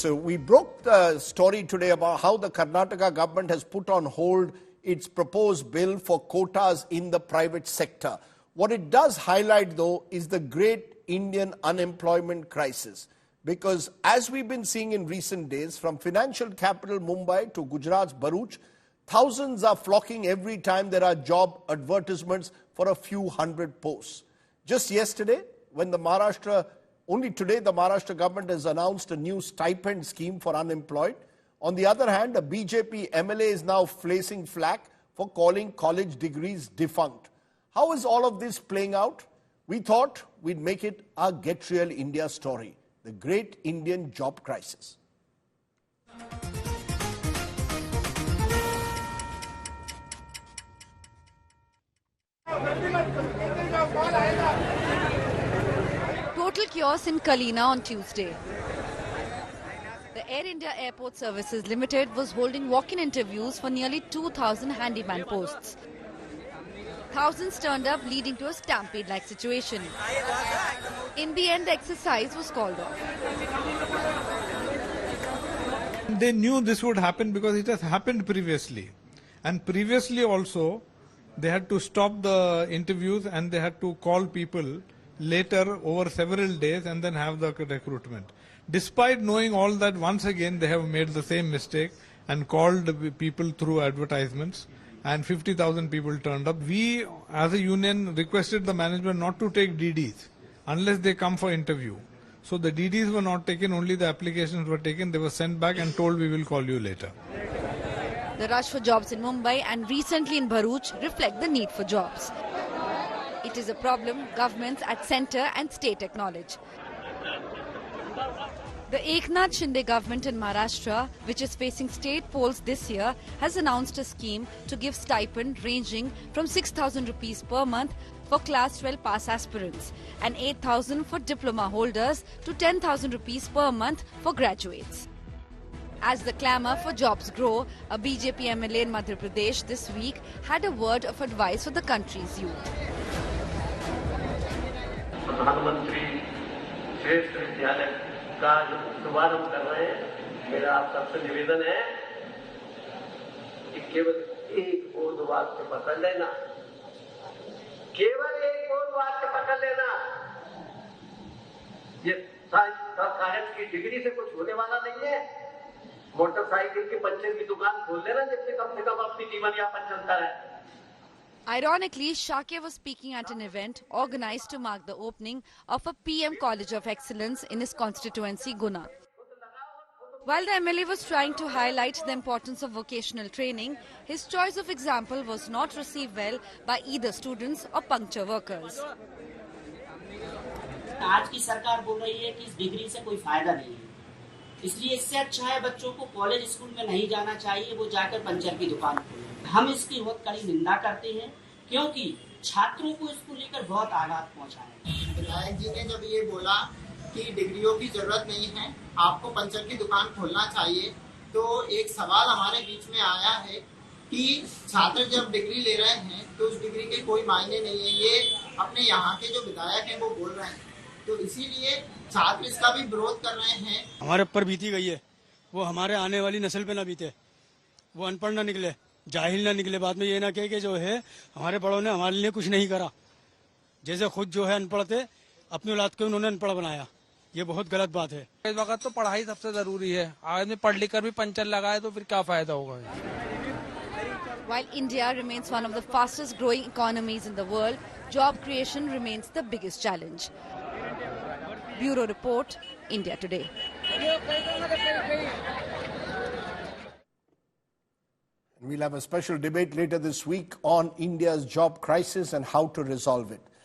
So we broke the story today about how the Karnataka government has put on hold its proposed bill for quotas in the private sector. What it does highlight, though, is the great Indian unemployment crisis. Because as we've been seeing in recent days, from financial capital Mumbai to Gujarat's Bharuch, thousands are flocking every time there are job advertisements for a few hundred posts. Just yesterday, when only today the Maharashtra government has announced a new stipend scheme for unemployed. On the other hand, a BJP MLA is now facing flack for calling college degrees defunct. How is all of this playing out? We thought we'd make it our Get Real India story, the great Indian job crisis. Total chaos in Kalina on Tuesday. The Air India Airport Services Limited was holding walk-in interviews for nearly 2,000 handyman posts. Thousands turned up, leading to a stampede-like situation. In the end, the exercise was called off. They knew this would happen because it has happened previously. And previously also, they had to stop the interviews and they had to call people later over several days and then have the recruitment. Despite knowing all that, once again they have made the same mistake and called people through advertisements, and 50,000 people turned up. We as a union requested the management not to take DDs unless they come for interview. So the DDs were not taken, only the applications were taken. They were sent back and told we will call you later. The rush for jobs in Mumbai and recently in Bharuch reflect the need for jobs. It is a problem governments at centre and state acknowledge. The Eknath Shinde government in Maharashtra, which is facing state polls this year, has announced a scheme to give stipend ranging from 6,000 rupees per month for Class 12 pass aspirants and 8,000 for diploma holders to 10,000 rupees per month for graduates. As the clamour for jobs grow, a BJP MLA in Madhya Pradesh this week had a word of advice for the country's youth. प्रधानमंत्री श्रेष्ठ विद्यालय का जो शुभारंभ कर रहे हैं, मेरा आप सबसे निवेदन है कि केवल एक और वाक्य पकड़ लेना, केवल एक और वाक्य पकड़ लेना। ये कागज की डिग्री से कुछ होने वाला नहीं है। मोटरसाइकिल की पंचर की दुकान खोल लेना, जिससे कम से कम अपनी जीवन यापन चलता है। Ironically, Shakya was speaking at an event organized to mark the opening of a PM College of Excellence in his constituency, Guna. While the MLA was trying to highlight the importance of vocational training, his choice of example was not received well by either students or puncture workers. आज की सरकार बोल रही है कि इस degree से कोई फायदा नहीं है, इसलिए इससे अच्छा है बच्चों को कॉलेज स्कूल में नहीं जाना चाहिए, वो जाकर पंचर की दुकान खोलें। हम इसकी बहुत कड़ी निंदा करते हैं क्योंकि छात्रों को इसको लेकर बहुत आघात पहुंचा है। विधायक जी ने जब ये बोला कि डिग्रियों की जरूरत नहीं है, आपको पंचर की दुकान खोलना चाहिए, तो एक सवाल हमारे बीच में आया है कि छात्र जब डिग्री ले रहे हैं तो उस डिग्री के कोई मायने नहीं है। ये अपने यहाँ के जो विधायक हैं वो बोल रहे हैं, तो इसीलिए छात्र इसका भी विरोध कर रहे हैं। हमारे ऊपर बीती गई है, वो हमारे आने वाली नस्ल पे ना बीते, वो अनपढ़ ना निकले, जाहिल ना निकले, बाद में ये ना कहे कि जो है हमारे बड़ों ने हमारे लिए कुछ नहीं करा। जैसे खुद जो है अनपढ़ थे, अपनी औलाद को उन्होंने अनपढ़ बनाया, ये बहुत गलत बात है। इस वक्त तो पढ़ाई सबसे जरूरी है, आदमी पढ़ लिख कर भी पंचर लगाए तो फिर क्या फायदा होगा। While India remains one of the fastest growing economies in the world, job creation remains the biggest challenge. Bureau Report, India Today. We'll have a special debate later this week on India's job crisis and how to resolve it.